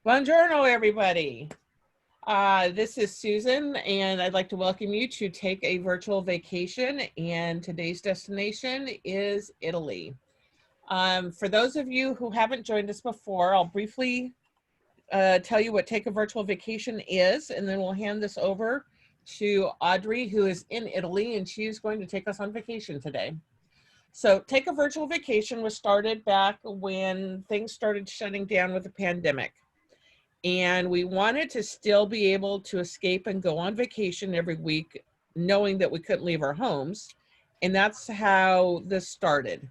Buongiorno, everybody. This is Susan, and I'd like to welcome you to take a virtual vacation, and today's destination is Italy. For those of you who haven't joined us before, I'll briefly tell you what Take a Virtual Vacation is, and then we'll hand this over to Audrey, who is in Italy, and she's going to take us on vacation today. So Take a Virtual Vacation was started back when things started shutting down with the pandemic. And we wanted to still be able to escape and go on vacation every week, knowing that we couldn't leave our homes. And that's how this started.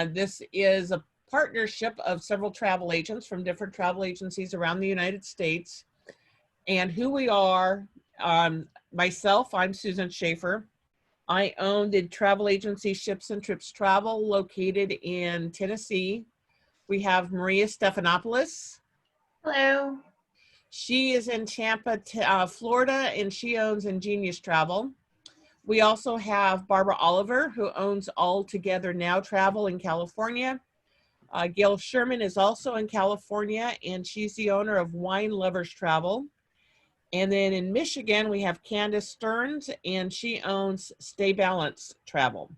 This is a partnership of several travel agents from different travel agencies around the United States. And who we are, myself, I'm Susan Schaefer. I own the travel agency Ships and Trips Travel located in Tennessee. We have Maria Stephanopoulos. Hello. She is in Tampa, Florida, and she owns Ingenious Travel. We also have Barbara Oliver, who owns All Together Now Travel in California. Gail Sherman is also in California, and she's the owner of Wine Lovers Travel. And then in Michigan, we have Candace Stearns, and she owns Stay Balanced Travel.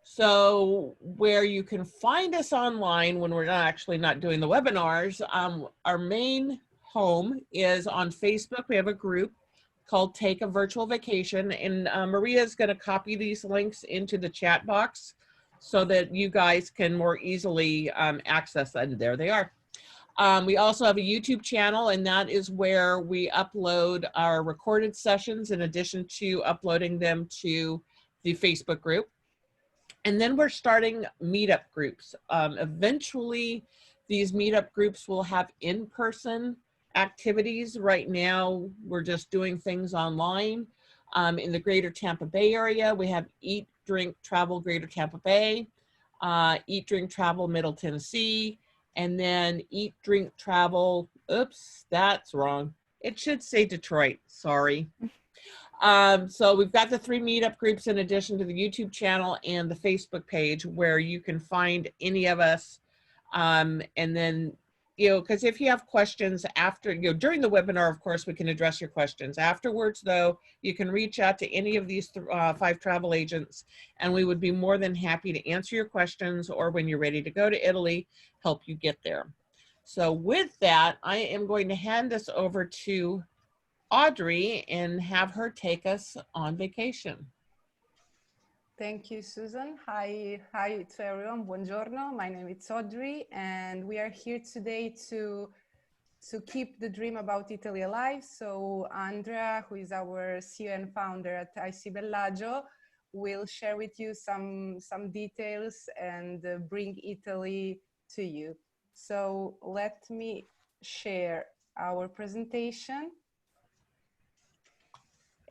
So where you can find us online when we're not doing the webinars, our main home is on Facebook. We have a group called Take a Virtual Vacation, and Maria is going to copy these links into the chat box so that you guys can more easily access them. There they are. We also have a YouTube channel, and that is where we upload our recorded sessions in addition to uploading them to the Facebook group. And then we're starting meetup groups. Eventually, these meetup groups will have in-person activities. Right now, we're just doing things online. In the greater Tampa Bay area, we have Eat, Drink, Travel Greater Tampa Bay, Eat, Drink, Travel Middle Tennessee, and then Eat, Drink, Travel, oops, that's wrong. It should say Detroit, sorry. So we've got the 3 meetup groups in addition to the YouTube channel and the Facebook page where you can find any of us. And then, because if you have questions after, during the webinar, of course, we can address your questions. Afterwards, though, you can reach out to any of these 5 travel agents, and we would be more than happy to answer your questions, or when you're ready to go to Italy, help you get there. So with that, I am going to hand this over to Audrey and have her take us on vacation. Thank you, Susan. Hi to everyone. Buongiorno. My name is Audrey, and we are here today to keep the dream about Italy alive. So Andrea, who is our CEO and founder at IC Bellagio, will share with you some details and bring Italy to you. So let me share our presentation.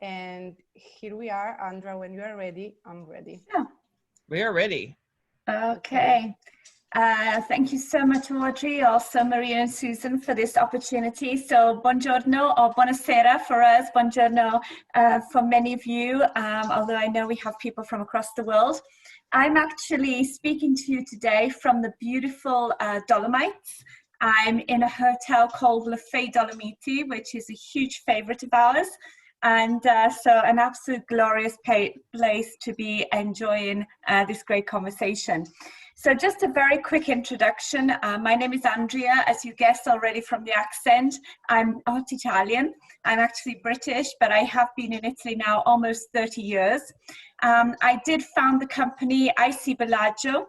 And here we are. Andrea, when you are ready, I'm ready. Yeah. We are ready. Okay. Thank you so much, Audrey, also Maria and Susan, for this opportunity. So buongiorno or buonasera for us, buongiorno for many of you, although I know we have people from across the world. I'm actually speaking to you today from the beautiful Dolomites. I'm in a hotel called Le Fay Dolomiti, which is a huge favorite of ours. And so an absolute glorious place to be enjoying this great conversation. So just a very quick introduction. My name is Andrea, as you guessed already from the accent. I'm not Italian, I'm actually British, but I have been in Italy now almost 30 years. I did found the company IC Bellagio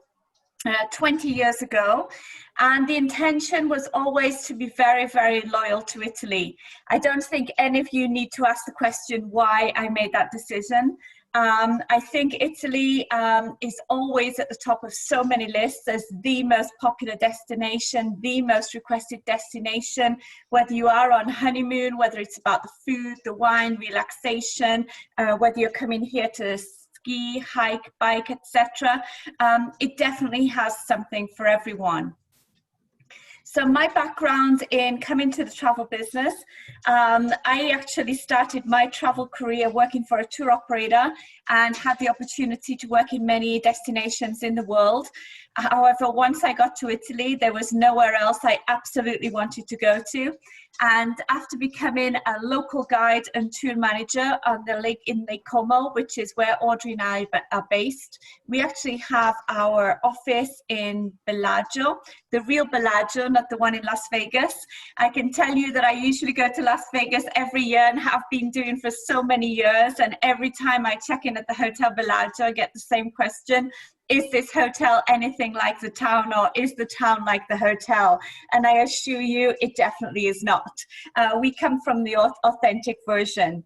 20 years ago, and the intention was always to be very, very loyal to Italy. I don't think any of you need to ask the question why I made that decision. I think Italy is always at the top of so many lists as the most popular destination, the most requested destination, whether you are on honeymoon, whether it's about the food, the wine, relaxation, whether you're coming here to ski, hike, bike, etc. It definitely has something for everyone. So my background in coming to the travel business, I actually started my travel career working for a tour operator and had the opportunity to work in many destinations in the world. However, once I got to Italy, there was nowhere else I absolutely wanted to go to. And after becoming a local guide and tour manager on the lake in Lake Como, which is where Audrey and I are based, we actually have our office in Bellagio, the real Bellagio, not the one in Las Vegas. I can tell you that I usually go to Las Vegas every year and have been doing for so many years. And every time I check in at the Hotel Bellagio, I get the same question. Is this hotel anything like the town, or is the town like the hotel? And I assure you, it definitely is not. We come from the authentic version.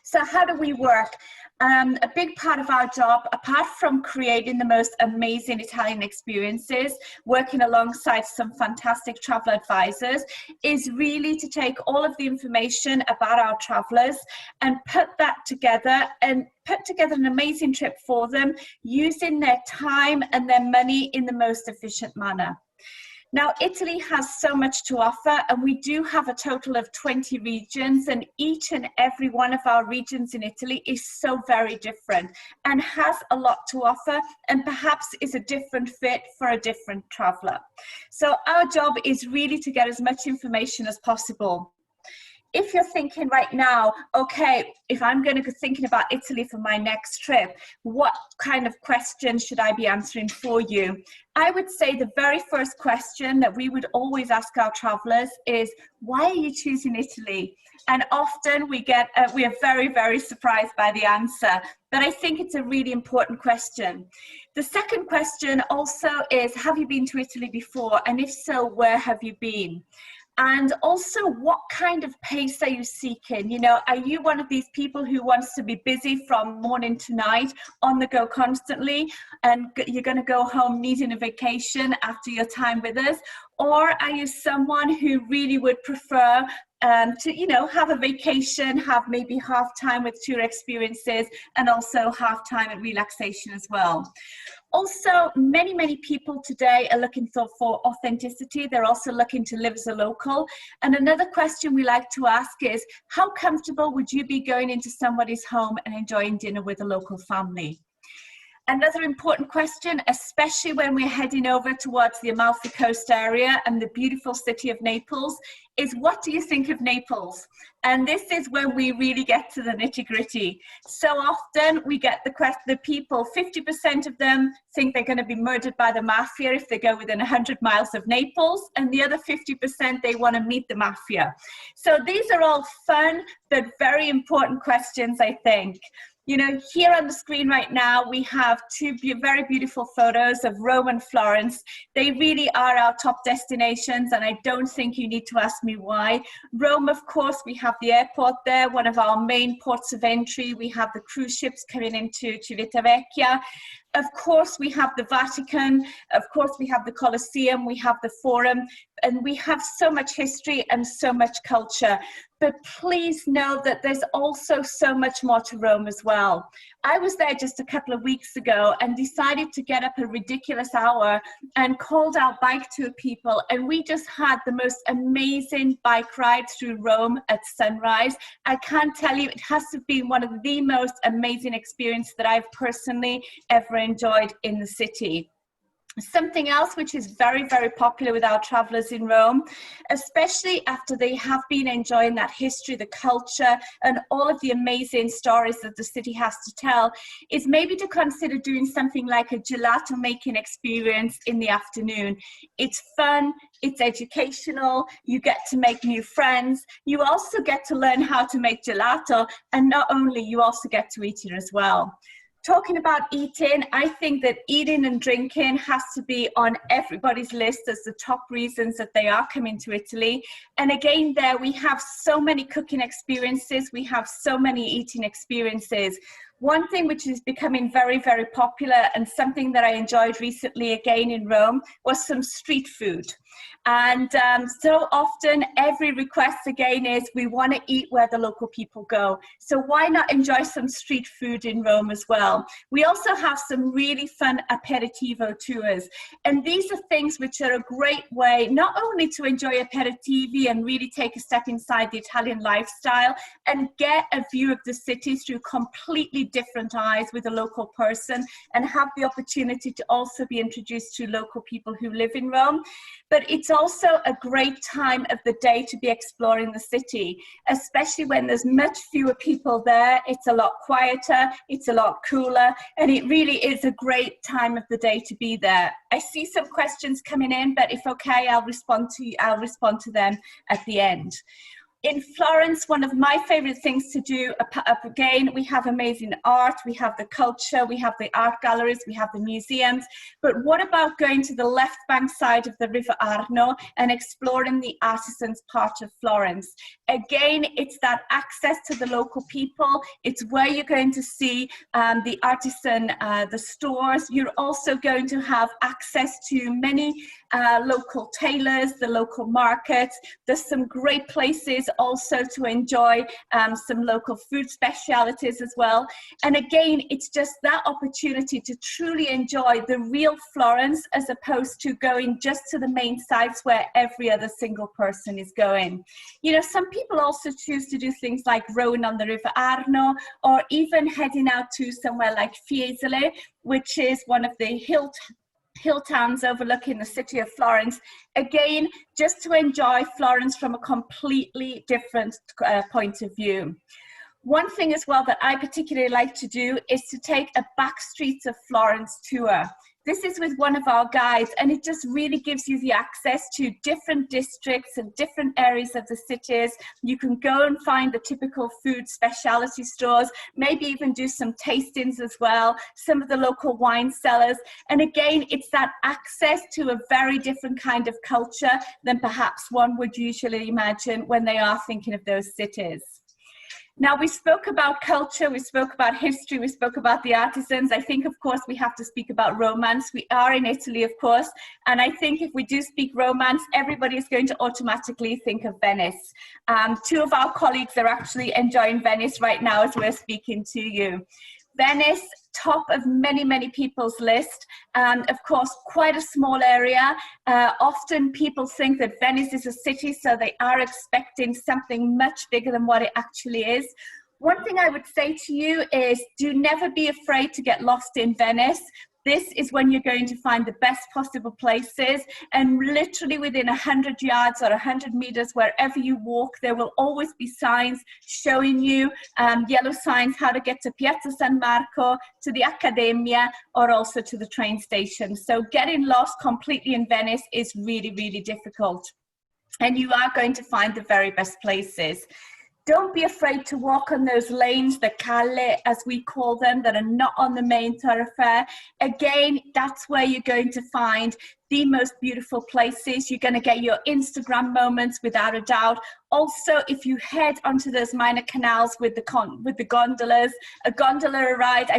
So how do we work? A big part of our job, apart from creating the most amazing Italian experiences, working alongside some fantastic travel advisors, is really to take all of the information about our travelers and put that together and put together an amazing trip for them, using their time and their money in the most efficient manner. Now, Italy has so much to offer, and we do have a total of 20 regions, and each and every one of our regions in Italy is so very different and has a lot to offer, and perhaps is a different fit for a different traveler. So our job is really to get as much information as possible. If you're thinking right now, okay, if I'm going to be thinking about Italy for my next trip, what kind of questions should I be answering for you? I would say the very first question that we would always ask our travelers is, why are you choosing Italy? And often we are very, very surprised by the answer. But I think it's a really important question. The second question also is, have you been to Italy before? And if so, where have you been? And also, what kind of pace are you seeking? You know, are you one of these people who wants to be busy from morning to night, on the go constantly, and you're going to go home needing a vacation after your time with us? Or are you someone who really would prefer to, you know, have a vacation, have maybe half time with tour experiences, and also half time at relaxation as well? Also, many people today are looking for authenticity. They're also looking to live as a local. And another question we like to ask is, how comfortable would you be going into somebody's home and enjoying dinner with a local family? Another important question, especially when we're heading over towards the Amalfi Coast area and the beautiful city of Naples, is what do you think of Naples? And this is when we really get to the nitty-gritty. So often we get the people, 50% of them think they're going to be murdered by the mafia if they go within 100 miles of Naples, and the other 50% they want to meet the mafia. So these are all fun but very important questions, I think. You know, here on the screen right now, we have two very beautiful photos of Rome and Florence. They really are our top destinations, and I don't think you need to ask me why. Rome, of course, we have the airport there, one of our main ports of entry. We have the cruise ships coming into Civitavecchia. Of course, we have the Vatican. Of course, we have the Colosseum. We have the Forum. And we have so much history and so much culture. But please know that there's also so much more to Rome as well. I was there just a couple of weeks ago and decided to get up a ridiculous hour and called out bike tour people. And we just had the most amazing bike ride through Rome at sunrise. I can't tell you, it has to be one of the most amazing experiences that I've personally ever enjoyed in the city. Something else which is very, very popular with our travelers in Rome, especially after they have been enjoying that history, the culture, and all of the amazing stories that the city has to tell, is maybe to consider doing something like a gelato making experience in the afternoon. It's fun, it's educational, you get to make new friends, you also get to learn how to make gelato, and not only, you also get to eat it as well. Talking about eating, I think that eating and drinking has to be on everybody's list as the top reasons that they are coming to Italy. And again, there we have so many cooking experiences, we have so many eating experiences. One thing which is becoming very, very popular, and something that I enjoyed recently again in Rome, was some street food. And so often every request again is, we want to eat where the local people go. So why not enjoy some street food in Rome as well? We also have some really fun aperitivo tours. And these are things which are a great way not only to enjoy aperitivi and really take a step inside the Italian lifestyle and get a view of the city through completely completely different eyes with a local person and have the opportunity to also be introduced to local people who live in Rome. But it's also a great time of the day to be exploring the city, especially when there's much fewer people there. It's a lot quieter, it's a lot cooler, and it really is a great time of the day to be there. I see some questions coming in, but if okay, I'll respond to them at the end. In Florence, one of my favorite things to do, again, we have amazing art, we have the culture, we have the art galleries, we have the museums, but what about going to the left bank side of the River Arno and exploring the artisans part of Florence? Again, it's that access to the local people, it's where you're going to see the artisan, the stores. You're also going to have access to many local tailors, the local markets. There's some great places also to enjoy some local food specialities as well. And again, it's just that opportunity to truly enjoy the real Florence as opposed to going just to the main sites where every other single person is going. You know, some people also choose to do things like rowing on the River Arno, or even heading out to somewhere like Fiesole, which is one of the hill towns overlooking the city of Florence, again, just to enjoy Florence from a completely different point of view. One thing as well that I particularly like to do is to take a back streets of Florence tour. This is with one of our guides, and it just really gives you the access to different districts and different areas of the cities. You can go and find the typical food specialty stores, maybe even do some tastings as well, some of the local wine cellars. And again, it's that access to a very different kind of culture than perhaps one would usually imagine when they are thinking of those cities. Now, we spoke about culture, we spoke about history, we spoke about the artisans. I think, of course, we have to speak about romance. We are in Italy, of course, and I think if we do speak romance, everybody is going to automatically think of Venice. Two of our colleagues are actually enjoying Venice right now as we're speaking to you. Venice, top of many, many people's list, and of course, quite a small area. Often people think that Venice is a city, so they are expecting something much bigger than what it actually is. One thing I would say to you is do never be afraid to get lost in Venice. This is when you're going to find the best possible places, and literally within 100 yards or 100 meters, wherever you walk, there will always be signs showing you, yellow signs, how to get to Piazza San Marco, to the Accademia, or also to the train station. So getting lost completely in Venice is really, really difficult. And you are going to find the very best places. Don't be afraid to walk on those lanes, the calle, as we call them, that are not on the main thoroughfare. Again, that's where you're going to find the most beautiful places. You're going to get your Instagram moments without a doubt. Also, if you head onto those minor canals with the gondolas, a gondola ride,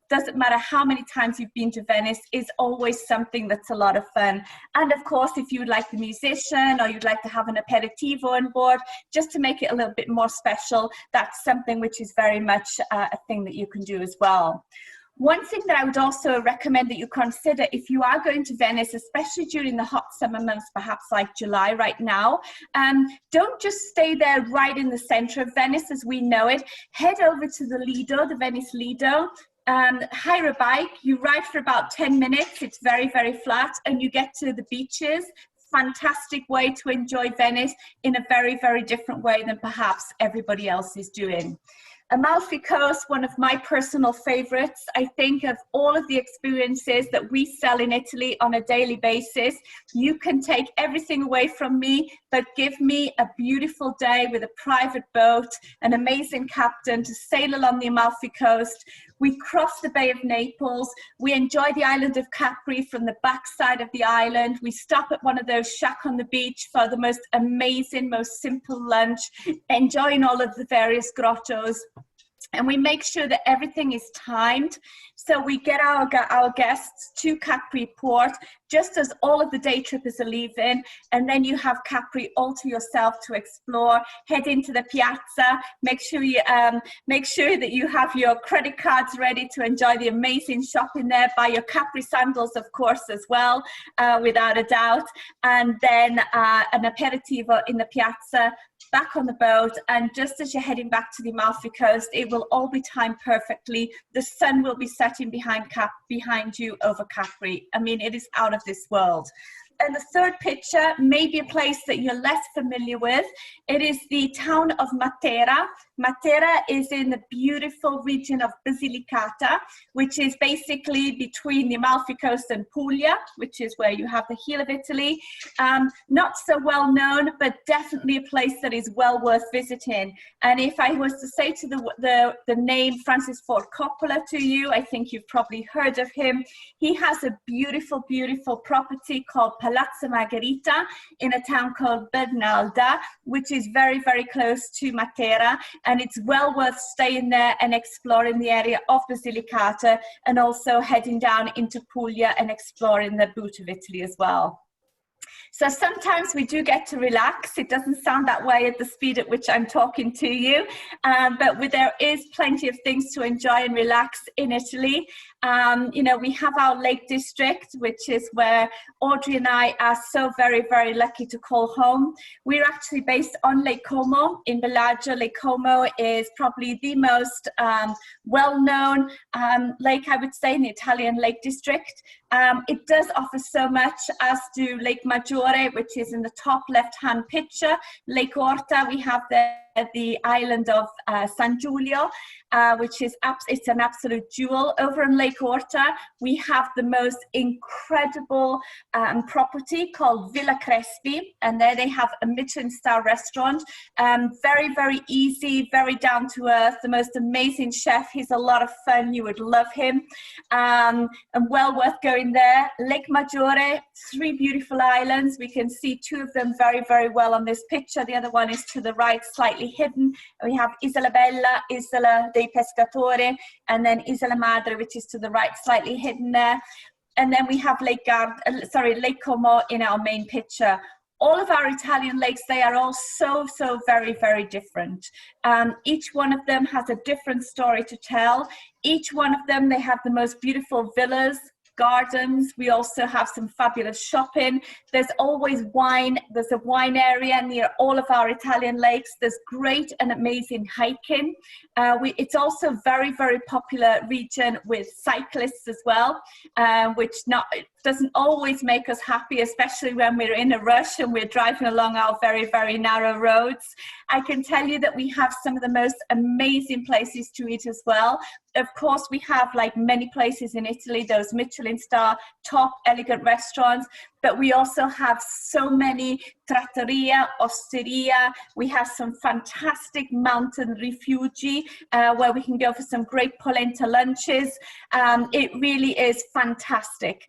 doesn't matter how many times you've been to Venice, is always something that's a lot of fun. And of course, if you would like the musician or you'd like to have an aperitivo on board, just to make it a little bit more special, that's something which is very much a thing that you can do as well. One thing that I would also recommend that you consider if you are going to Venice, especially during the hot summer months, perhaps like July right now, don't just stay there right in the center of Venice as we know it. Head over to the Lido, the Venice Lido. Hire a bike, you ride for about 10 minutes, it's very, very flat, and you get to the beaches. Fantastic way to enjoy Venice in a very, very different way than perhaps everybody else is doing. Amalfi Coast, one of my personal favorites. I think of all of the experiences that we sell in Italy on a daily basis. You can take everything away from me, but give me a beautiful day with a private boat, an amazing captain to sail along the Amalfi Coast. We cross the Bay of Naples. We enjoy the island of Capri from the backside of the island. We stop at one of those shack on the beach for the most amazing, most simple lunch, enjoying all of the various grottos. And we make sure that everything is timed. So we get our guests to Capri Port just as all of the day trippers are leaving. And then you have Capri all to yourself to explore. Head into the piazza. Make sure that you have your credit cards ready to enjoy the amazing shopping there. Buy your Capri sandals, of course, as well, without a doubt. And then an aperitivo in the piazza. back on the boat, and just as you're heading back to the Amalfi Coast, it will all be timed perfectly. The sun will be setting behind you over Capri. I mean, it is out of this world. And the third picture may be a place that you're less familiar with. It is the town of Matera. Matera is in the beautiful region of Basilicata, which is basically between the Amalfi Coast and Puglia, which is where you have the heel of Italy. Not so well known, but definitely a place that is well worth visiting. And if I was to say to the name Francis Ford Coppola to you, I think you've probably heard of him. He has a beautiful, beautiful property called Palazzo Margherita in a town called Bernalda, which is very, very close to Matera, and it's well worth staying there and exploring the area of Basilicata, and also heading down into Puglia and exploring the boot of Italy as well. So sometimes we do get to relax. It doesn't sound that way at the speed at which I'm talking to you, but there is plenty of things to enjoy and relax in Italy. You know, we have our Lake District, which is where Audrey and I are so very, very lucky to call home. We're actually based on Lake Como in Bellagio. Lake Como is probably the most well-known lake, I would say, in the Italian Lake District. It does offer so much, as do Lake Maggiore, which is in the top left-hand picture. Lake Orta, we have the island of San Giulio, which is it's an absolute jewel. Over in Lake Orta, we have the most incredible property called Villa Crespi, and there they have a Michelin star restaurant. Very, very easy, very down to earth, the most amazing chef. He's a lot of fun. You would love him, and well worth going there. Lake Maggiore, 3 beautiful islands. We can see 2 of them very, very well on this picture. The other one is to the right, slightly hidden. We have Isola Bella, Isola dei Pescatori, and then Isola Madre, which is to the right, slightly hidden there. And then we have Lake Como in our main picture. All of our Italian lakes, they are all so very, very different. Each one of them has a different story to tell. Each one of them, they have the most beautiful villas, gardens. We also have some fabulous shopping. There's always wine. There's a wine area near all of our Italian lakes. There's great and amazing hiking. It's also a very, very popular region with cyclists as well, which doesn't always make us happy, especially when we're in a rush and we're driving along our very, very narrow roads. I can tell you that we have some of the most amazing places to eat as well. Of course, we have, like many places in Italy, those Michelin star top elegant restaurants, but we also have so many trattoria, osteria. We have some fantastic mountain rifugi where we can go for some great polenta lunches. It really is fantastic.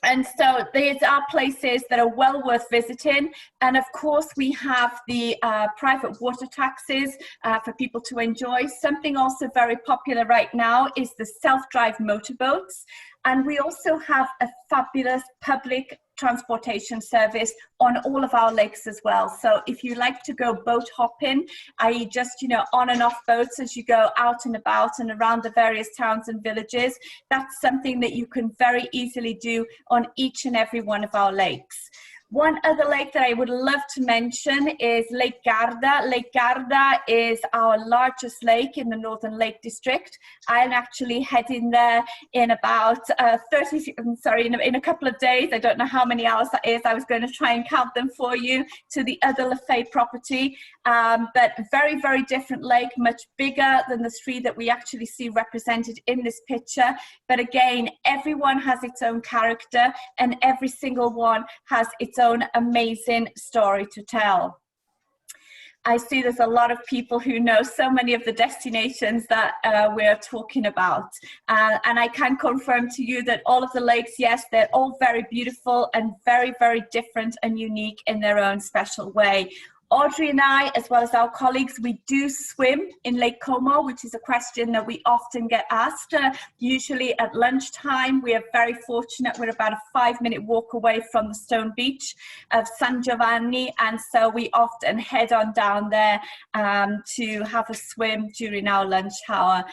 And so these are places that are well worth visiting. And of course, we have the private water taxis for people to enjoy. Something also very popular right now is the self-drive motorboats. And we also have a fabulous public transportation service on all of our lakes as well. So if you like to go boat hopping, i.e. just, you know, on and off boats as you go out and about and around the various towns and villages, that's something that you can very easily do on each and every one of our lakes. One other lake that I would love to mention is Lake Garda. Lake Garda is our largest lake in the Northern Lake District. I'm actually heading there in about in a couple of days. I don't know how many hours that is. I was going to try and count them for you, to the other Lefay property. But very, very different lake, much bigger than the 3 that we actually see represented in this picture. But again, everyone has its own character, and every single one has its own amazing story to tell. I see there's a lot of people who know so many of the destinations that we're talking about. And I can confirm to you that all of the lakes, yes, they're all very beautiful and very, very different and unique in their own special way. Audrey and I, as well as our colleagues, we do swim in Lake Como, which is a question that we often get asked, usually at lunchtime. We are very fortunate. We're about a 5-minute walk away from the stone beach of San Giovanni, and so we often head on down there to have a swim during our lunch hour,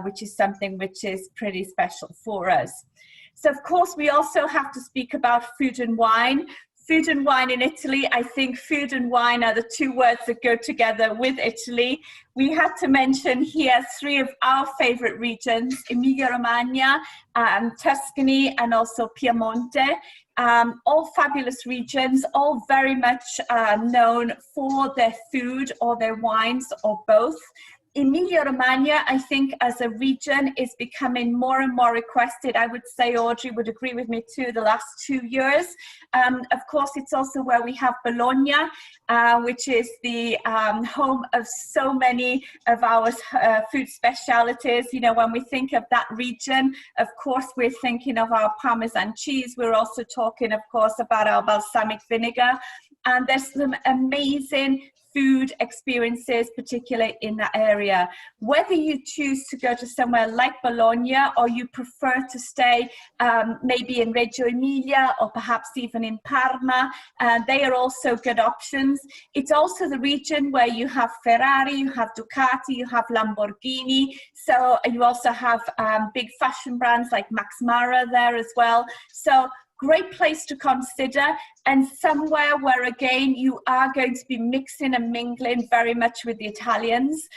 which is something which is pretty special for us. So, of course, we also have to speak about food and wine. Food and wine in Italy. I think food and wine are the two words that go together with Italy. We had to mention here three of our favorite regions: Emilia-Romagna, Tuscany, and also Piemonte. All fabulous regions, all very much known for their food or their wines or both. Emilia-Romagna, I think, as a region is becoming more and more requested. I would say Audrey would agree with me too, the last 2 years. Of course, it's also where we have Bologna, which is the home of so many of our food specialities. You know, when we think of that region, of course, we're thinking of our Parmesan cheese. We're also talking, of course, about our balsamic vinegar. And there's some amazing food experiences, particularly in that area. Whether you choose to go to somewhere like Bologna or you prefer to stay maybe in Reggio Emilia or perhaps even in Parma, they are also good options. It's also the region where you have Ferrari, you have Ducati, you have Lamborghini. So you also have big fashion brands like Max Mara there as well. So great place to consider, and somewhere where again you are going to be mixing and mingling very much with the Italians.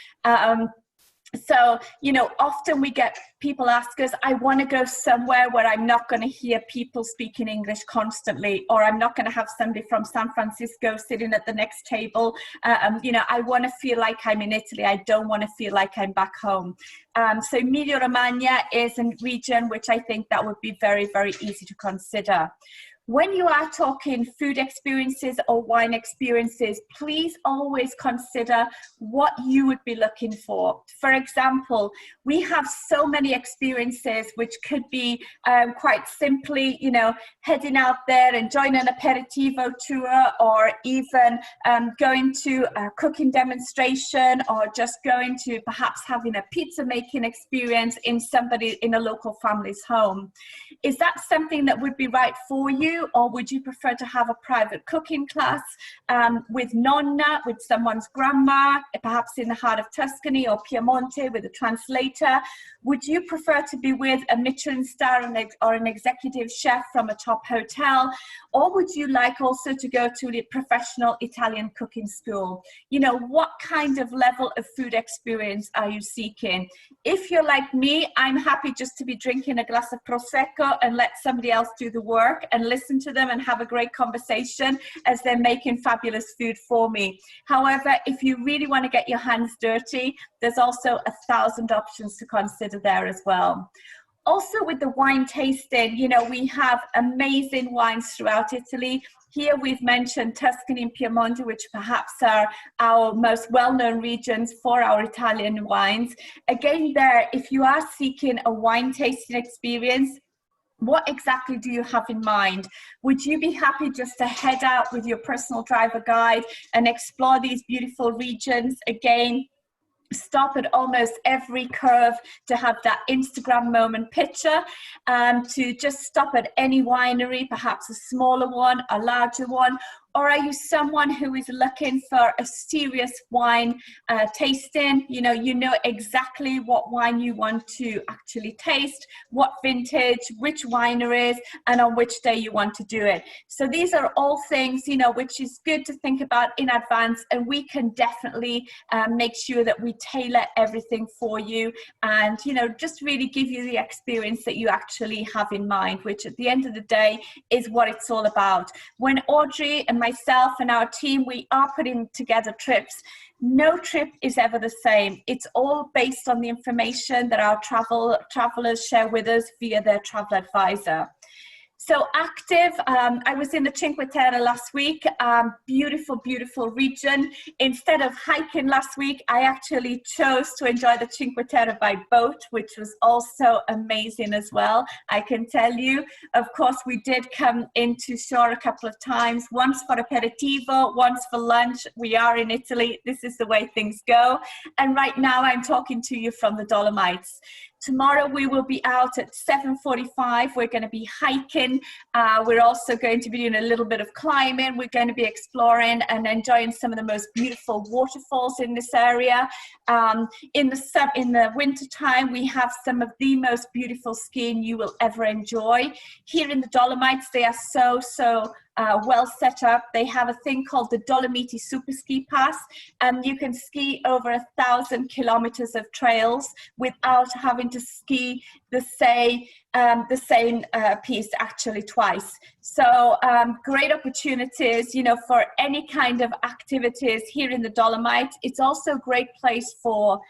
So, you know, often we get people ask us, I want to go somewhere where I'm not going to hear people speaking English constantly, or I'm not going to have somebody from San Francisco sitting at the next table. You know, I want to feel like I'm in Italy. I don't want to feel like I'm back home. So Emilia-Romagna is a region which I think that would be very, very easy to consider. When you are talking food experiences or wine experiences, please always consider what you would be looking for. For example, we have so many experiences which could be quite simply, you know, heading out there and joining an aperitivo tour, or even going to a cooking demonstration, or just going to perhaps having a pizza making experience in a local family's home. Is that something that would be right for you? Or would you prefer to have a private cooking class with nonna, with someone's grandma, perhaps in the heart of Tuscany or Piemonte with a translator? Would you prefer to be with a Michelin star or an executive chef from a top hotel? Or would you like also to go to a professional Italian cooking school? You know, what kind of level of food experience are you seeking? If you're like me, I'm happy just to be drinking a glass of Prosecco and let somebody else do the work and listen to them and have a great conversation as they're making fabulous food for me. However, if you really want to get your hands dirty, there's also 1,000 options to consider there as well. Also with the wine tasting, you know, we have amazing wines throughout Italy. Here we've mentioned Tuscany and Piemonte, which perhaps are our most well-known regions for our Italian wines. Again, there, if you are seeking a wine tasting experience, what exactly do you have in mind? Would you be happy just to head out with your personal driver guide and explore these beautiful regions? Again, stop at almost every curve to have that Instagram moment picture, to just stop at any winery, perhaps a smaller one, a larger one? Or are you someone who is looking for a serious wine tasting? You know exactly what wine you want to actually taste, what vintage, which wineries, and on which day you want to do it. So these are all things, you know, which is good to think about in advance, and we can definitely make sure that we tailor everything for you and, you know, just really give you the experience that you actually have in mind, which at the end of the day is what it's all about. When Audrey and myself and our team, we are putting together trips, no trip is ever the same. It's all based on the information that our travelers share with us via their travel advisor. So active, I was in the Cinque Terre last week, beautiful, beautiful region. Instead of hiking last week, I actually chose to enjoy the Cinque Terre by boat, which was also amazing as well, I can tell you. Of course, we did come into shore a couple of times, once for aperitivo, once for lunch. We are in Italy, this is the way things go. And right now I'm talking to you from the Dolomites. Tomorrow we will be out at 7:45. We're going to be hiking. We're also going to be doing a little bit of climbing. We're going to be exploring and enjoying some of the most beautiful waterfalls in this area. In the winter time, we have some of the most beautiful skiing you will ever enjoy. Here in the Dolomites, they are so well set up. They have a thing called the Dolomiti Super Ski Pass, and you can ski over 1,000 kilometers of trails without having to ski the same piece actually twice. So great opportunities, you know, for any kind of activities here in the Dolomites. It's also a great place for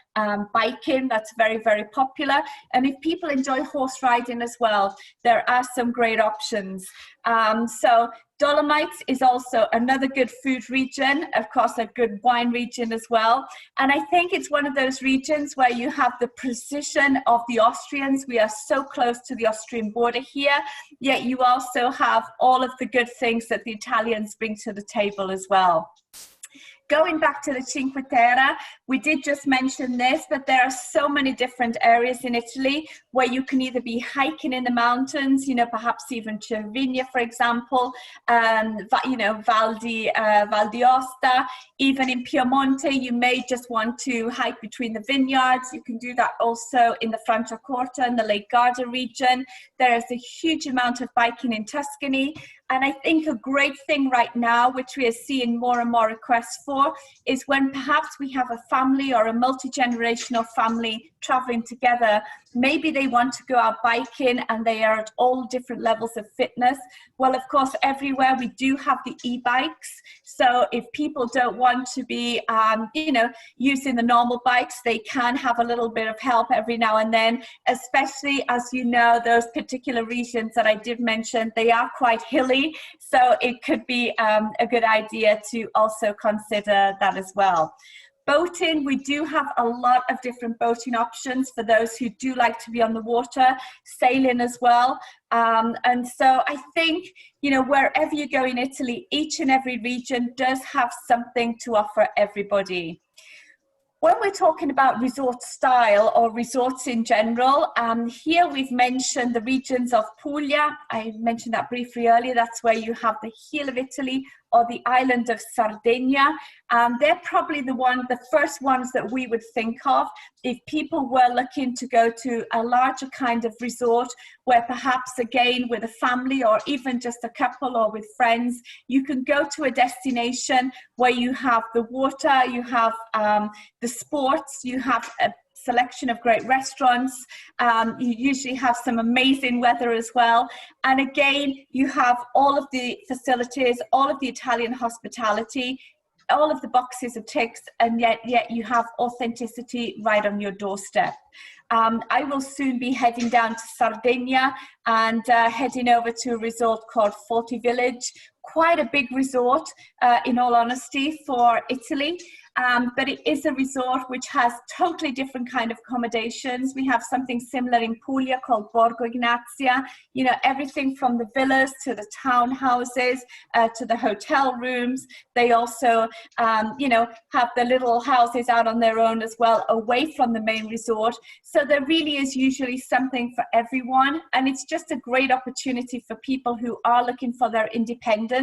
biking. That's very, very popular. And if people enjoy horse riding as well, there are some great options. So Dolomites is also another good food region, of course, a good wine region as well. And I think it's one of those regions where you have the precision of the Austrians. We are so close to the Austrian border here, yet you also have all of the good things that the Italians bring to the table as well. Going back to the Cinque Terre, we did just mention this, but there are so many different areas in Italy where you can either be hiking in the mountains, you know, perhaps even Cervinia, for example, you know, Val d'Aosta. Even in Piemonte, you may just want to hike between the vineyards. You can do that also in the Franciacorta and the Lake Garda region. There is a huge amount of biking in Tuscany. And I think a great thing right now, which we are seeing more and more requests for, is when perhaps we have a family or a multi-generational family traveling together. Maybe they want to go out biking and they are at all different levels of fitness. Well, of course, everywhere we do have the e-bikes. So if people don't want to be, you know, using the normal bikes, they can have a little bit of help every now and then, especially as you know, those particular regions that I did mention, they are quite hilly. So it could be a good idea to also consider that as well. Boating, we do have a lot of different boating options for those who do like to be on the water, sailing as well. And so I think, you know, wherever you go in Italy, each and every region does have something to offer everybody. When we're talking about resort style or resorts in general, here we've mentioned the regions of Puglia. I mentioned that briefly earlier. That's where you have the heel of Italy, or the island of Sardinia. They're probably the first ones that we would think of if people were looking to go to a larger kind of resort where perhaps again with a family or even just a couple or with friends, you can go to a destination where you have the water, you have the sports, you have a selection of great restaurants, you usually have some amazing weather as well, and again you have all of the facilities, all of the Italian hospitality, all of the boxes of ticks, and yet you have authenticity right on your doorstep. I will soon be heading down to Sardinia and heading over to a resort called Forti Village. Quite a big resort, in all honesty, for Italy. But it is a resort which has totally different kind of accommodations. We have something similar in Puglia called Borgo Ignazia. You know, everything from the villas to the townhouses to the hotel rooms. They also, you know, have the little houses out on their own as well, away from the main resort. So there really is usually something for everyone. And it's just a great opportunity for people who are looking for their independence.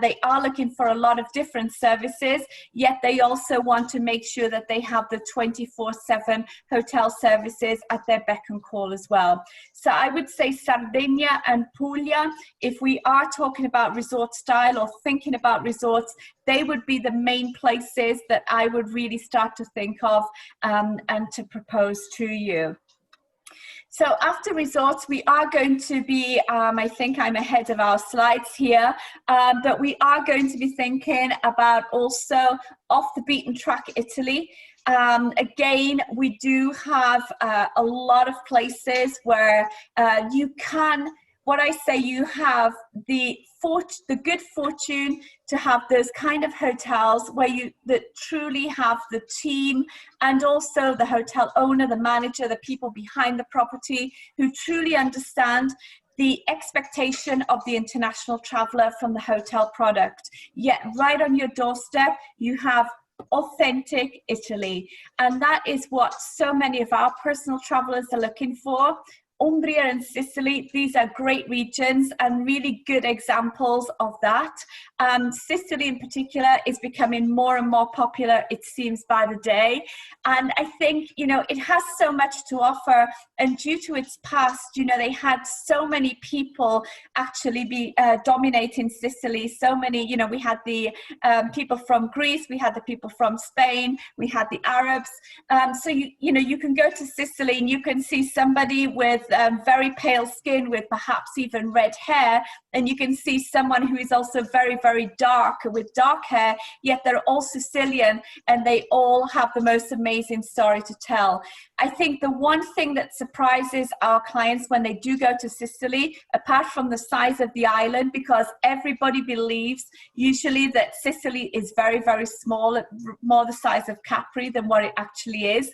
They are looking for a lot of different services, yet they also want to make sure that they have the 24/7 hotel services at their beck and call as well. So I would say Sardinia and Puglia, if we are talking about resort style or thinking about resorts, they would be the main places that I would really start to think of and to propose to you. So after resorts, we are going to be, I think I'm ahead of our slides here, but we are going to be thinking about also off the beaten track Italy. Again, we do have a lot of places where you can, what I say, you have the good fortune to have those kind of hotels where that truly have the team and also the hotel owner, the manager, the people behind the property who truly understand the expectation of the international traveler from the hotel product. Yet right on your doorstep, you have authentic Italy. And that is what so many of our personal travelers are looking for. Umbria and Sicily, these are great regions and really good examples of that. Sicily in particular is becoming more and more popular, it seems, by the day. And I think, you know, it has so much to offer And due to its past, you know, they had so many people actually be dominating Sicily. So many, you know, we had the people from Greece, we had the people from Spain, we had the Arabs. So, you know, you can go to Sicily and you can see somebody with very pale skin with perhaps even red hair. And you can see someone who is also very, very dark with dark hair, yet they're all Sicilian and they all have the most amazing story to tell. I think the one thing that surprises our clients when they do go to Sicily, apart from the size of the island, because everybody believes usually that Sicily is very, very small, more the size of Capri than what it actually is.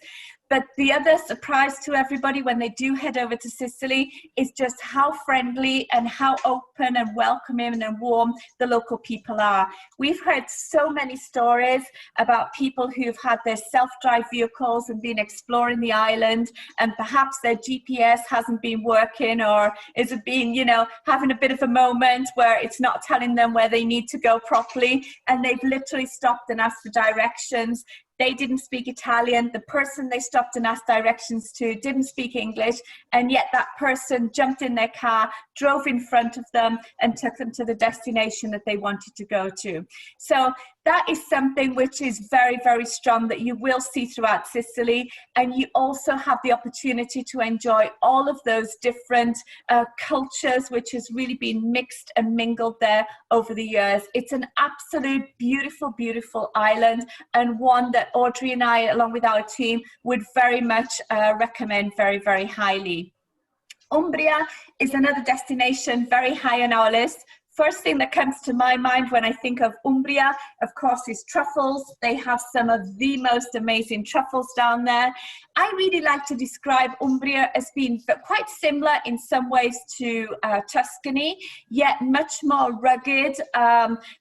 But the other surprise to everybody when they do head over to Sicily is just how friendly and how open and welcoming and warm the local people are. We've heard so many stories about people who've had their self-drive vehicles and been exploring the island, and perhaps their GPS hasn't been working, or is it been, you know, having a bit of a moment where it's not telling them where they need to go properly, and they've literally stopped and asked for directions. They didn't speak Italian. The person they stopped and asked directions to didn't speak English. And yet that person jumped in their car, drove in front of them, and took them to the destination that they wanted to go to. So that is something which is very, very strong that you will see throughout Sicily. And you also have the opportunity to enjoy all of those different cultures, which has really been mixed and mingled there over the years. It's an absolute beautiful, beautiful island, and one that Audrey and I, along with our team, would very much recommend very, very highly. Umbria is another destination very high on our list. First thing that comes to my mind when I think of Umbria, of course, is truffles. They have some of the most amazing truffles down there. I really like to describe Umbria as being quite similar in some ways to Tuscany, yet much more rugged,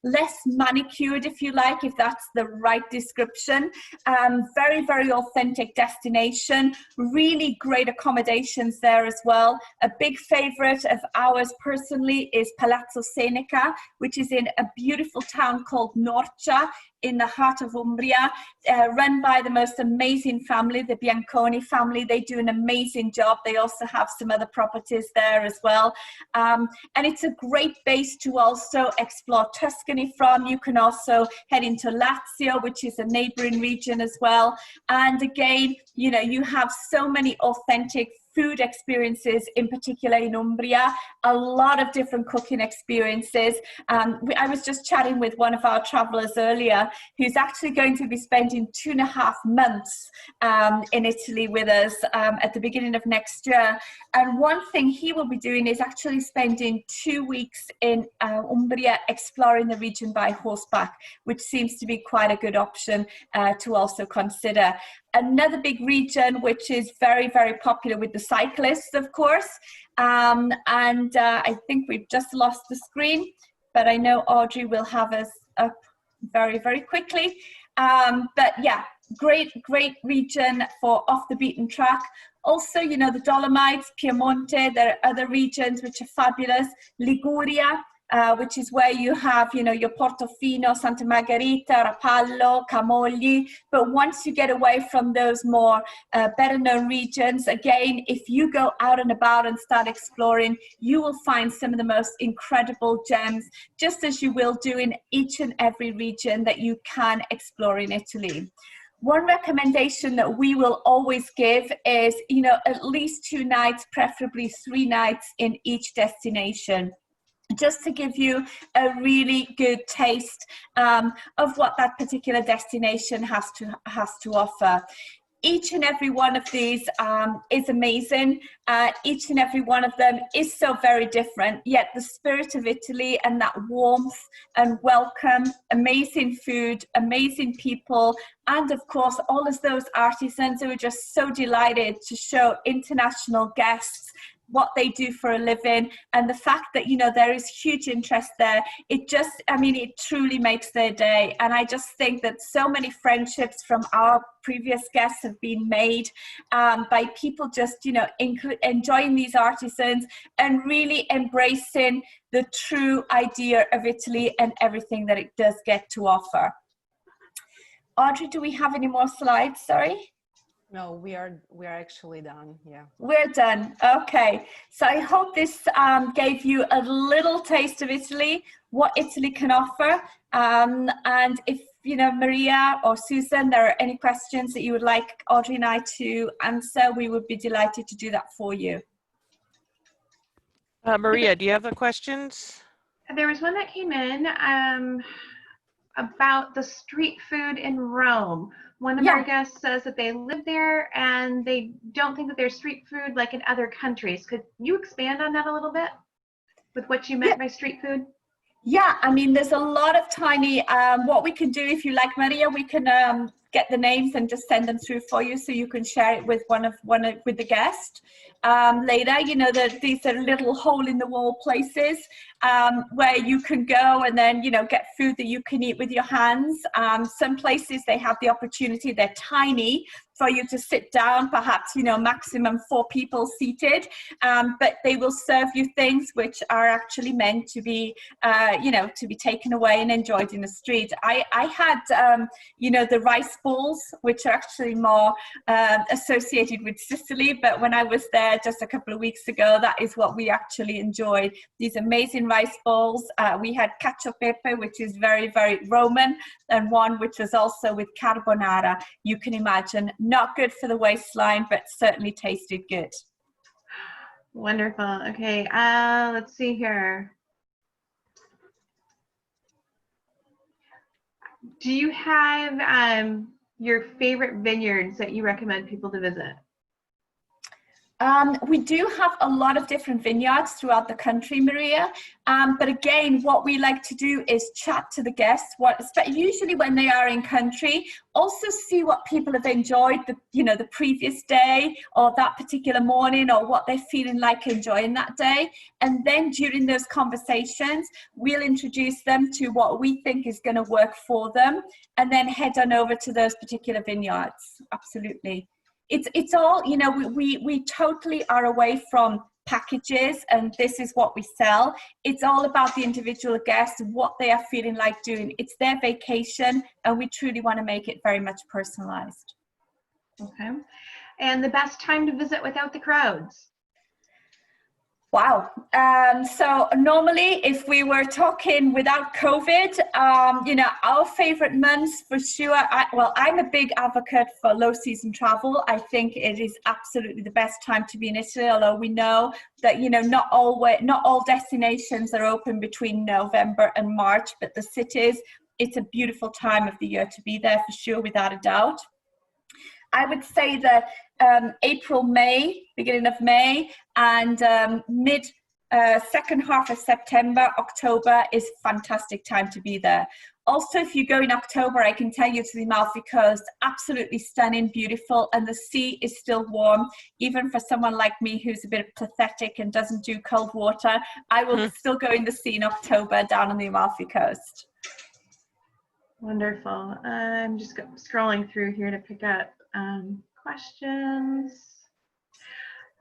less manicured, if you like, if that's the right description. Very, very authentic destination. Really great accommodations there as well. A big favorite of ours personally is Palazzo Seneca, which is in a beautiful town called Norcia in the heart of Umbria, run by the most amazing family, the Bianconi family. They do an amazing job. They also have some other properties there as well. And it's a great base to also explore Tuscany from. You can also head into Lazio, which is a neighboring region as well. And again, you know, you have so many authentic food experiences, in particular in Umbria, a lot of different cooking experiences. I was just chatting with one of our travelers earlier, who's actually going to be spending 2.5 months in Italy with us at the beginning of next year. And one thing he will be doing is actually spending 2 weeks in Umbria exploring the region by horseback, which seems to be quite a good option to also consider. Another big region which is very, very popular with the cyclists, of course, and I think we've just lost the screen, but I know Audrey will have us up very, very quickly. But yeah, great region for off the beaten track. Also, you know, the Dolomites, Piemonte, there are other regions which are fabulous. Liguria, which is where you have, you know, your Portofino, Santa Margherita, Rapallo, Camogli. But once you get away from those more better known regions, again, if you go out and about and start exploring, you will find some of the most incredible gems, just as you will do in each and every region that you can explore in Italy. One recommendation that we will always give is, you know, at least 2 nights, preferably 3 nights in each destination, just to give you a really good taste of what that particular destination has to offer. Each and every one of these is amazing. Each and every one of them is so very different, yet the spirit of Italy and that warmth and welcome, amazing food, amazing people, and of course all of those artisans who are just so delighted to show international guests what they do for a living, and the fact that, you know, there is huge interest there. It just, I mean, it truly makes their day. And I just think that so many friendships from our previous guests have been made by people just, you know, enjoying these artisans and really embracing the true idea of Italy and everything that it does get to offer. Audrey, do we have any more slides? Sorry. No, we are actually done. Yeah. We're done. Okay. So I hope this gave you a little taste of Italy, what Italy can offer. And if, you know, Maria or Susan, there are any questions that you would like Audrey and I to answer, we would be delighted to do that for you. Maria, do you have the questions? There was one that came in about the street food in Rome. One of our guests says that they live there and they don't think that there's street food like in other countries. Could you expand on that a little bit with what you meant by street food? Yeah, I mean, there's a lot of tiny, what we can do, if you like, Maria, we can get the names and just send them through for you so you can share it with with the guest later. You know, these are little hole in the wall places where you can go and then, you know, get food that you can eat with your hands. Some places they have the opportunity, they're tiny, for you to sit down, perhaps, you know, maximum 4 people seated, but they will serve you things which are actually meant to be, you know, to be taken away and enjoyed in the street. I had, you know, the rice balls, which are actually more associated with Sicily, but when I was there just a couple of weeks ago, that is what we actually enjoyed. These amazing rice balls. We had cacio e pepe, which is very, very Roman, and one which was also with carbonara. You can imagine, not good for the waistline, but certainly tasted good. Wonderful. Okay, let's see here. Do you have your favorite vineyards that you recommend people to visit? We do have a lot of different vineyards throughout the country, Maria. But again, what we like to do is chat to the guests, usually when they are in country, also see what people have enjoyed the previous day or that particular morning, or what they're feeling like enjoying that day. And then during those conversations, we'll introduce them to what we think is going to work for them, and then head on over to those particular vineyards. Absolutely. It's all, you know, we totally are away from packages and this is what we sell. It's all about the individual guest, what they are feeling like doing. It's their vacation, and we truly want to make it very much personalized. Okay. And the best time to visit without the crowds? Wow. So normally, if we were talking without COVID, you know, our favorite months for sure. I'm a big advocate for low season travel. I think it is absolutely the best time to be in Italy, although we know that, you know, not all destinations are open between November and March, but the cities, it's a beautiful time of the year to be there for sure, without a doubt. I would say that April, May, beginning of May, and second half of September, October is fantastic time to be there. Also, if you go in October, I can tell you, to the Amalfi Coast, absolutely stunning, beautiful, and the sea is still warm. Even for someone like me who's a bit pathetic and doesn't do cold water, I will still go in the sea in October down on the Amalfi Coast. Wonderful. I'm just scrolling through here to pick up questions.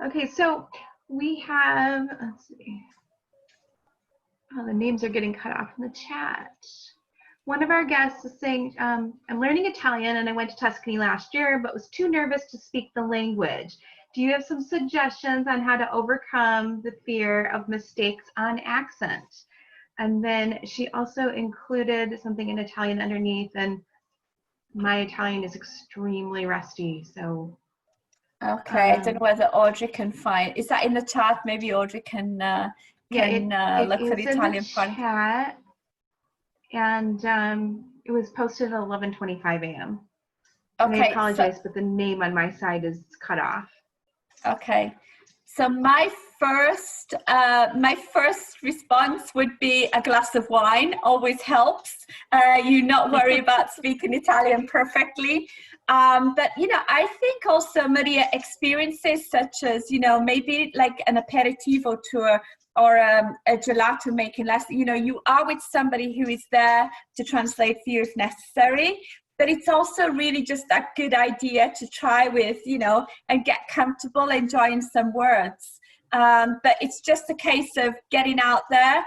Okay, so we have, let's see. Oh, the names are getting cut off in the chat. One of our guests is saying, I'm learning Italian and I went to Tuscany last year, but was too nervous to speak the language. Do you have some suggestions on how to overcome the fear of mistakes on accent? And then she also included something in Italian underneath, and my Italian is extremely rusty, so. Okay, I don't know whether Audrey can find, is that in the chat? Maybe Audrey can look for the Italian part. Chat, and it was posted at 11:25 a.m. Okay, I apologize, but the name on my side is cut off. Okay, so my first response would be a glass of wine. Always helps. You not worry about speaking Italian perfectly. But, you know, I think also, Maria, experiences such as, you know, maybe like an aperitivo tour or a gelato making lesson, you know, you are with somebody who is there to translate for you if necessary. But it's also really just a good idea to try with, you know, and get comfortable enjoying some words. but it's just a case of getting out there.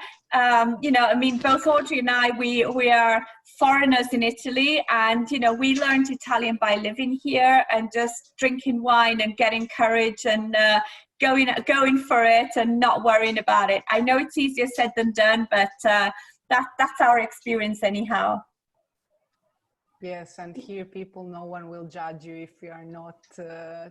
You know, I mean, both Audrey and I, we are foreigners in Italy, and, you know, we learned Italian by living here and just drinking wine and getting courage and going for it and not worrying about it. I know it's easier said than done, but that's our experience anyhow. Yes, and here people, no one will judge you if you are not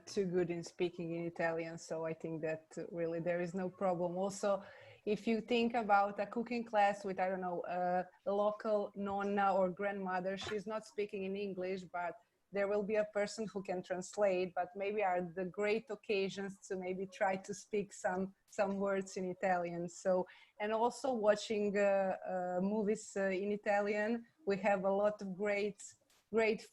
too good in speaking in Italian. So I think that really there is no problem. Also, if you think about a cooking class with, I don't know, a local nonna or grandmother, she's not speaking in English, but there will be a person who can translate, but maybe are the great occasions to maybe try to speak some words in Italian. So, and also watching movies in Italian, we have a lot of great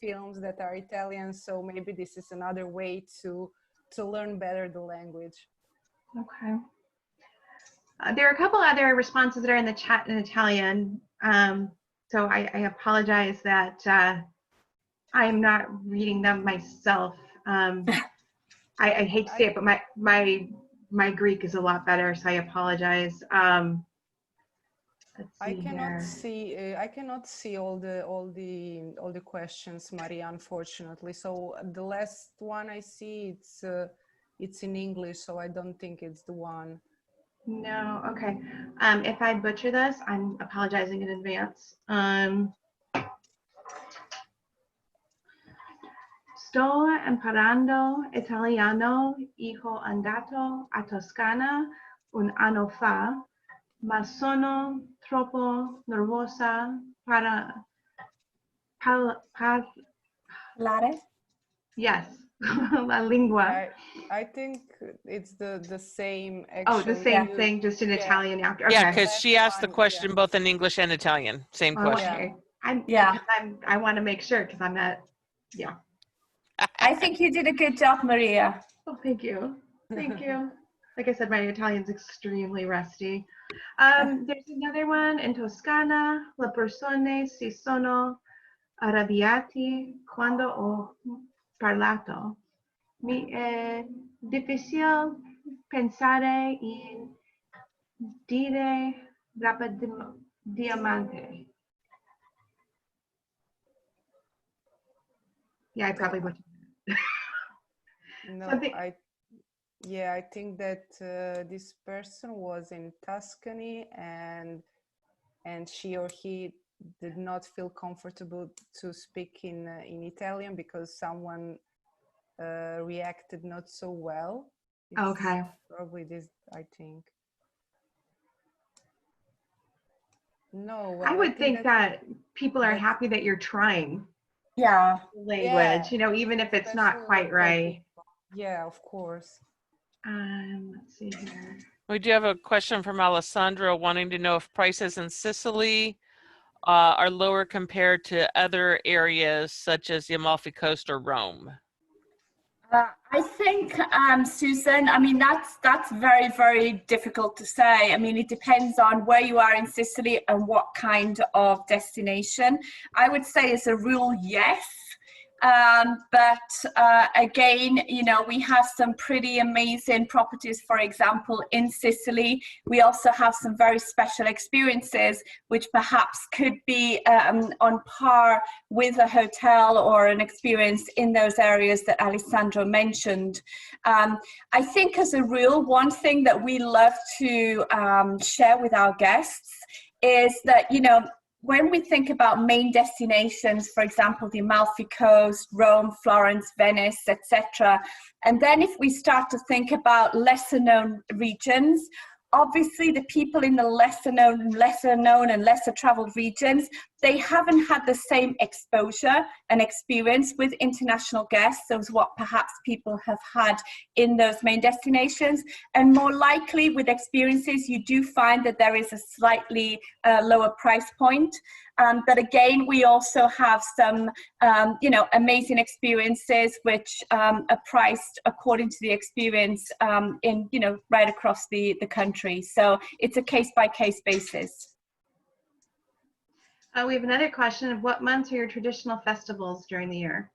films that are Italian. So maybe this is another way to learn better the language. Okay. There are a couple other responses that are in the chat in Italian. So I apologize that I am not reading them myself. I hate to say it, but my Greek is a lot better, so I apologize. I cannot see all the questions, Maria, unfortunately. So the last one I see, it's in English, so I don't think it's the one. No, okay. If I butcher this, I'm apologizing in advance. Sto imparando italiano, hijo andato a Toscana un anno fa, ma sono troppo nervosa para Lare? Yes, la lingua. I think it's the same. Actually. Oh, the same thing, just in Italian after. Okay. Yeah, because she asked the question both in English and Italian. Same question. Okay. I want to make sure because I'm not. Yeah. I think you did a good job, Maria. Oh, thank you. Thank you. Like I said, my Italian's extremely rusty. There's another one in Toscana. Le persone si sono arrabbiati quando ho parlato. Mi è difficile pensare in dire rapidamente. Yeah, I probably butchered it. No, I think that this person was in Tuscany and she or he did not feel comfortable to speak in Italian because someone reacted not so well. Okay. Probably this, I think. No. Well, I would think that people are happy that you're trying. Yeah. Language, you know, even if it's not quite right. Yeah, of course. Let's see here. We do have a question from Alessandro wanting to know if prices in Sicily are lower compared to other areas such as the Amalfi Coast or Rome. I think, Susan, I mean, that's very, very difficult to say. I mean, it depends on where you are in Sicily and what kind of destination. I would say as a rule, yes. But again, you know, we have some pretty amazing properties, for example, in Sicily. We also have some very special experiences, which perhaps could be on par with a hotel or an experience in those areas that Alessandro mentioned. I think as a rule, one thing that we love to share with our guests is that, you know, when we think about main destinations, for example, the Amalfi Coast, Rome, Florence, Venice, etc., and then if we start to think about lesser known regions, obviously the people in the lesser known and lesser traveled regions, they haven't had the same exposure and experience with international guests as what perhaps people have had in those main destinations. And more likely with experiences, you do find that there is a slightly lower price point. But again, we also have some, you know, amazing experiences which are priced according to the experience in, you know, right across the country. So it's a case-by-case basis. We have another question of what months are your traditional festivals during the year?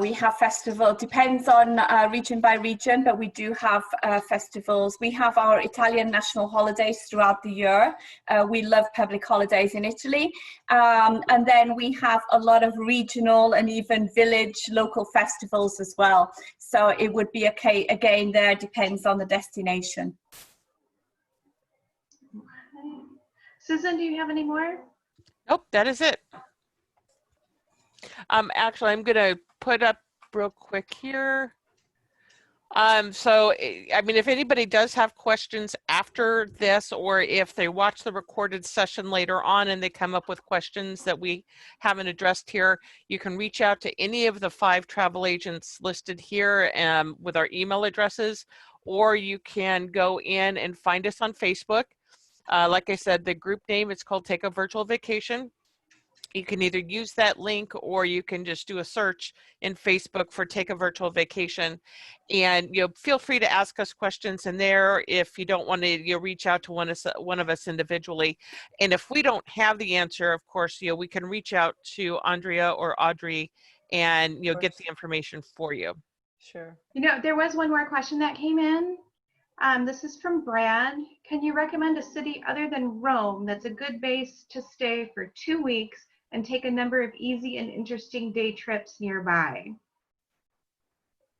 We have festival, depends on region by region, but we do have festivals. We have our Italian national holidays throughout the year. We love public holidays in Italy. And then we have a lot of regional and even village local festivals as well. So it would be okay, again, there depends on the destination. Okay. Susan, do you have any more? Nope, that is it. Actually, I'm gonna put up real quick here. So, I mean, if anybody does have questions after this, or if they watch the recorded session later on and they come up with questions that we haven't addressed here, you can reach out to any of the 5 travel agents listed here with our email addresses, or you can go in and find us on Facebook. Like I said, the group name is called Take a Virtual Vacation. You can either use that link, or you can just do a search in Facebook for Take a Virtual Vacation, and feel free to ask us questions in there. If you don't want to, reach out to one of us individually, and if we don't have the answer, of course, we can reach out to Andrea or Audrey and get the information for you. Sure. There was one more question that came in. This is from Brad. Can you recommend a city other than Rome that's a good base to stay for 2 weeks and take a number of easy and interesting day trips nearby?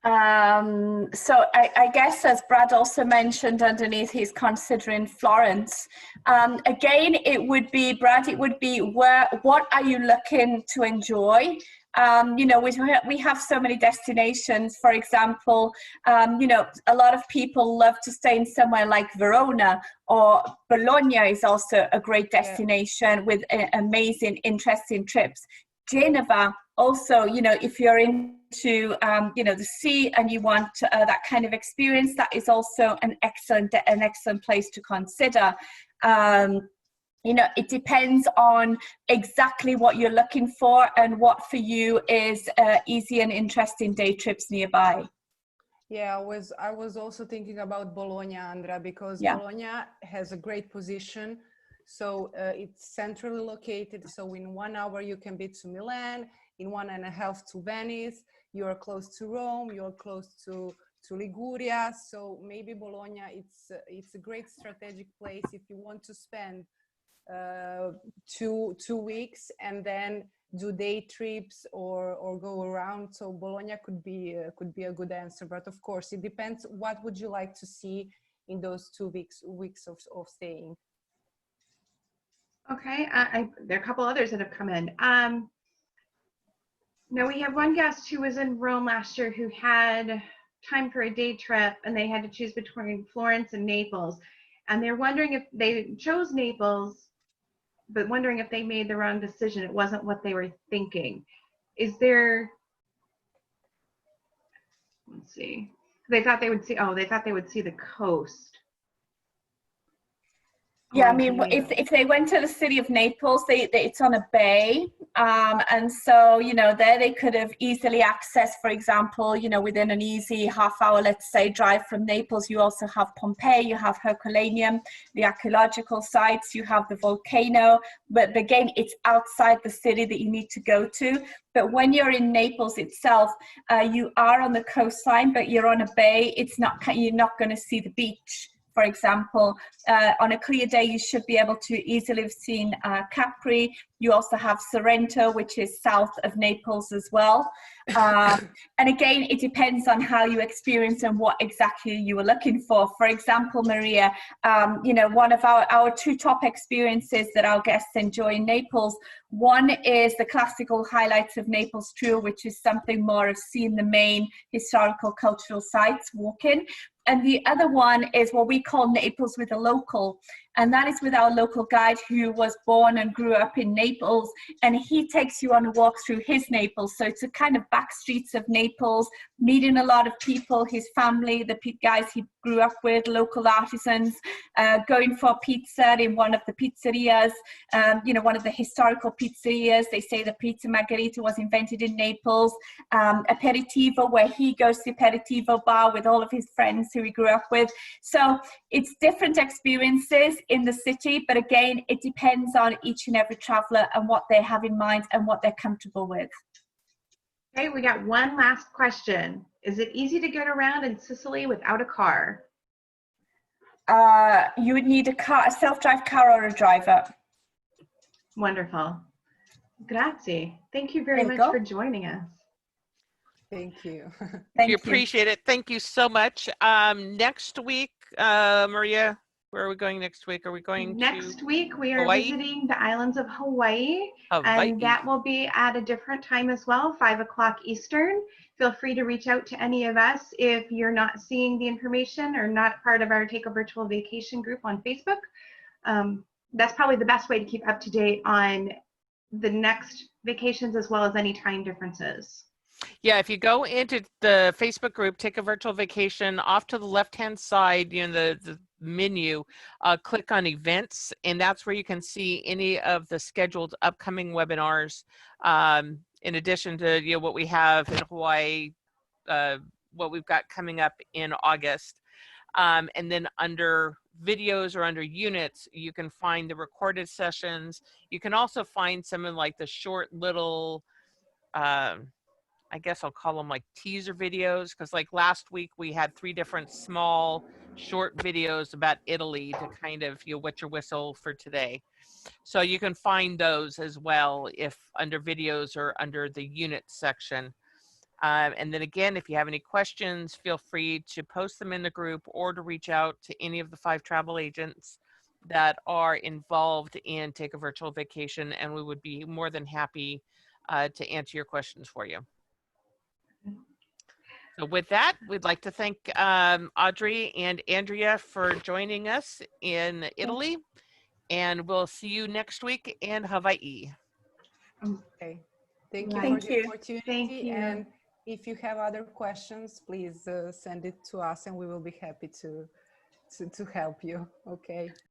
So I guess, as Brad also mentioned underneath, he's considering Florence. Again, it would be, Brad, it would be what are you looking to enjoy? We have so many destinations. For example, a lot of people love to stay in somewhere like Verona, or Bologna is also a great destination with amazing, interesting trips. Genova also, if you're into, the sea and you want that kind of experience, that is also an excellent place to consider. It depends on exactly what you're looking for and what for you is easy and interesting day trips nearby. Yeah, I was also thinking about Bologna, Andrea, because Bologna has a great position. So it's centrally located. So in 1 hour you can be to Milan, in 1.5 to Venice. You're close to Rome. You're close to Liguria. So maybe Bologna, it's a great strategic place if you want to spend 2 weeks and then do day trips or go around. So Bologna could be a good answer, but of course it depends. What would you like to see in those 2 weeks of staying? Okay, there are a couple others that have come in. Now we have one guest who was in Rome last year who had time for a day trip, and they had to choose between Florence and Naples, and they're wondering if they chose Naples, but wondering if they made the wrong decision. It wasn't what they were thinking. Is there, let's see, they thought they would see the coast. Yeah, I mean, if they went to the city of Naples, it's on a bay, and so there they could have easily accessed, for example, within an easy half-hour, let's say, drive from Naples. You also have Pompeii, you have Herculaneum, the archaeological sites, you have the volcano, but again, it's outside the city that you need to go to. But when you're in Naples itself, you are on the coastline, but you're on a bay. You're not going to see the beach. For example, on a clear day, you should be able to easily have seen Capri. You also have Sorrento, which is south of Naples as well. And again, it depends on how you experience and what exactly you were looking for. For example, Maria, one of our 2 top experiences that our guests enjoy in Naples, one is the classical highlights of Naples tour, which is something more of seeing the main historical cultural sites, walking. And the other one is what we call Naples with a local. And that is with our local guide who was born and grew up in Naples. And he takes you on a walk through his Naples. So it's a kind of back streets of Naples, meeting a lot of people, his family, the guys he grew up with, local artisans, going for pizza in one of the pizzerias, one of the historical pizzerias. They say the pizza margherita was invented in Naples. Aperitivo, where he goes to the aperitivo bar with all of his friends who he grew up with. So it's different experiences in the city, but again, it depends on each and every traveler and what they have in mind and what they're comfortable with. Okay, we got one last question. Is it easy to get around in Sicily without a car? You would need a car, a self-drive car or a driver. Wonderful. Grazie. Thank you very There you much go. for joining us. Thank you. Thank We you. appreciate it. Thank you so much. Next week, Maria, where are we going next week? Are we going Next to week, we are Hawaii? visiting the islands of Hawaii, Hawaii? and that will be at a different time as well, 5 o'clock Eastern. Feel free to reach out to any of us if you're not seeing the information or not part of our Take a Virtual Vacation group on Facebook. That's probably the best way to keep up to date on the next vacations as well as any time differences. Yeah, if you go into the Facebook group, Take a Virtual Vacation, off to the left-hand side, you know, the menu, click on events, and that's where you can see any of the scheduled upcoming webinars, in addition to, you know, what we have in Hawaii, what we've got coming up in August. And then under videos or under units, you can find the recorded sessions. You can also find some of like the short little, I guess I'll call them like teaser videos, because like last week we had 3 different small short videos about Italy to kind of, you know, wet your whistle for today. So you can find those as well if under videos or under the unit section. And then again, if you have any questions, feel free to post them in the group or to reach out to any of the 5 travel agents that are involved in Take a Virtual Vacation, and we would be more than happy to answer your questions for you. So with that, we'd like to thank Audrey and Andrea for joining us in Italy, and we'll see you next week in Hawaii. Okay. Thank you Right. for Thank the you. opportunity. Thank you. And if you have other questions, please send it to us and we will be happy to help you. Okay.